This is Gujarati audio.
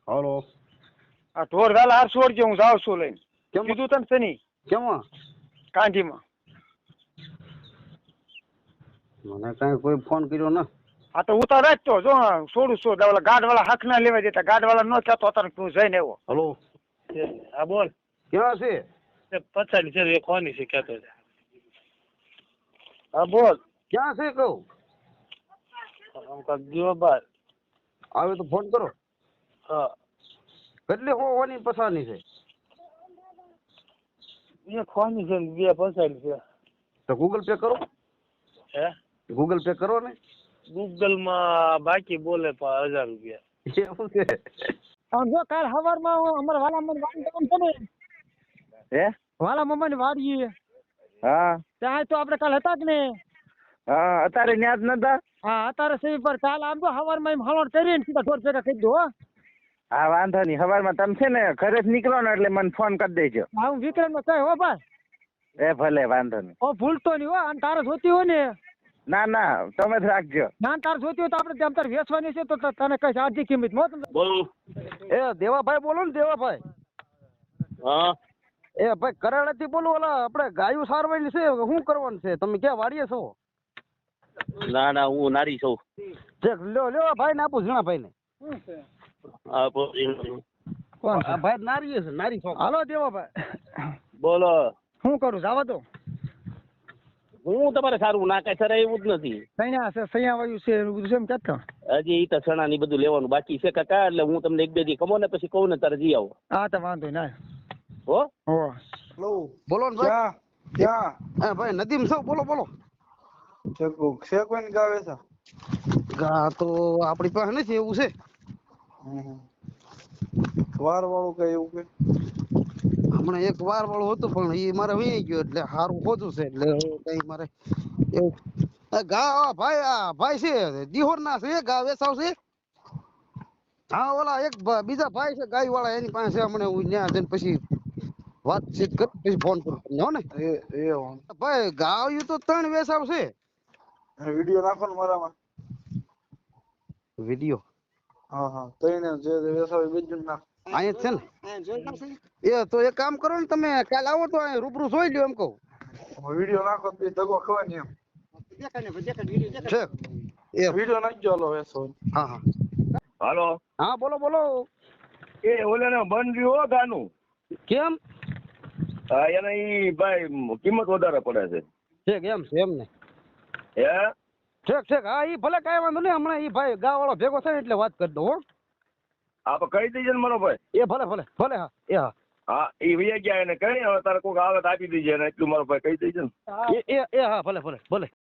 હાલો. આ ઢોર વેલા હાર છોડજો, હું જાઉં છું લઈને. કેમ? કીધું તને શની કેમાં? કાંઠીમાં. મને કાંઈ કોઈ ફોન કર્યો ને. હા તો ઉતાર રાખતો જો છોડું છું ઓલા ગાઢ વાળા હક ના લેવા દેતા, ગાઢ વાળા નો કહેતો તને તું જઈને એવો. હલો. હા બોલ. ક્યાં છે? પચાસ છે એ કોની છે કહેતો છે. હા બોલ. ક્યાં છે કહું? આમ કાંક દીવો બાર. આવે તો ફોન કરો. હા કેટલી હોવાની પસારની છે? એ કોની છે ને 2 છે. તો ગૂગલ પે કરો. હે ગૂગલ પે કરો ને. ગૂગલ માં બાકી બોલે 1000 રૂપિયા. એવું છે? આમ જો કાલ સવારમાં અમારા વાલા મમ્મી વાડી જવાનું છે ને. હે? વાલા મમ્મી વાડીએ હા ત્યાં તો આપણે કાલ હતા જ ને. હા અત્યારે ન્યાજ નતા. હા અત્યારે સહી પર કાલ આમ તો સવારમાં એમ હલણ કરીને સીધા ઢોર ભેગા કરી દો. હો હા વાંધો નહીં, સવારમાં તમે છે ને ઘરે જ નીકળો ને એટલે મને ફોન કરી દેજો. હા હું વિક્રમ નો કહે હો ભાઈ. એ ભલે વાંધો નહીં. ઓ ભૂલતો નહીં હો, અને તારે જોતી હોય ને. ના ના તમે જ રાખજો. ના તારે જોતી હોય તો આપણે જેમ તારે વેચવાની છે તો તને કહીશ આજી કિંમત મો તમને. બોલ. એ દેવાભાઈ બોલો ને દેવાભાઈ. હા એ ભાઈ કરાડાથી બોલો. ઓલા આપણે ગાયું સારવાની છે, શું કરવાનું છે? તમે ક્યાં વાડીએ છો? ના ના હું નારી છું. ઠીક, લ્યો ભાઈ ને આપું ઝીણા ભાઈ ને. હા કોણ આ ભાઈ નારી છે, નારી છો. હાલો દેવાભાઈ. બોલો. શું કરું જવા દો. હું તમારે સારું ના કઈ સર એવું જ નથી. સૈયા છે, સૈયા વાયુ છે, એવું બધું છે એમ કહેતો. હજી ઈ તો સણા ની બધું લેવાનું બાકી છે કાકા, એટલે હું તમને 1-2 દી કમો ને પછી કહું ને તારે જઈ આવો. હા તો વાંધો ના. હો હો બોલો ને ભાઈ. ક્યાં હા ભાઈ નદીમ છો, બોલો બોલો. છે કોઈ ગાવે છે? ગા તો આપણી પાસે નથી એવું છે. વાર વાળું કઈ એવું કે હમણાં એક વાર વાળું હતું પણ એ મારે વહી ગયો એટલે સારું હોતું છે એટલે કઈ મારે એવું. ગા ભાઈ આ ભાઈ છે દિહોર ના છે, ગા વેચાવ છે. હા ઓલા એક બીજા ભાઈ છે ગાય વાળા, એની પાસે હમણાં હું ત્યાં જઈને પછી વાતચીત કરી પછી ફોન કરું તમને હો ને. ભાઈ ગાયું તો 3 વેચાવ છે. વિડીયો નાખો ને મારામાં. વિડીયો હા હા તઈને જે વેસાવે બીજું નાખ. અહીંયા છે ને. એ તો એક કામ કરો ને, તમે કાલ આવો તો અહીંયા રૂબરૂ જોઈ લ્યો એમ કહું. વિડીયો નાખો તો દગો ખવાય ને એમ. છે એ વિડીયો નાખજો હાલો વેસો. હા હા હાલો. હા બોલો બોલો. એ ઓલે બંધ રહ્યું હો ગાનું. કેમ? હા એને ઈ ભાઈ કિંમત વધારે પડે છે. ઠીક એમ છે એમ ને. હે ઠીક ઠીક હા ઈ ભલે કાંઈ વાંધો નહીં, હમણાં ઈ ભાઈ ગા વાળો ભેગો થાય એટલે વાત કરી દઉં હો. આપણે કહી દઈએ ને મારો ભાઈ. એ ભલે ભલે ભલે હા એ હા હા એ વૈયા ગયા એને કઈ હવે તારે કોઈક આવે તો આપી દીજે ને એટલું મારો ભાઈ કહી દેજે ને. એ હા ભલે ભલે ભલે.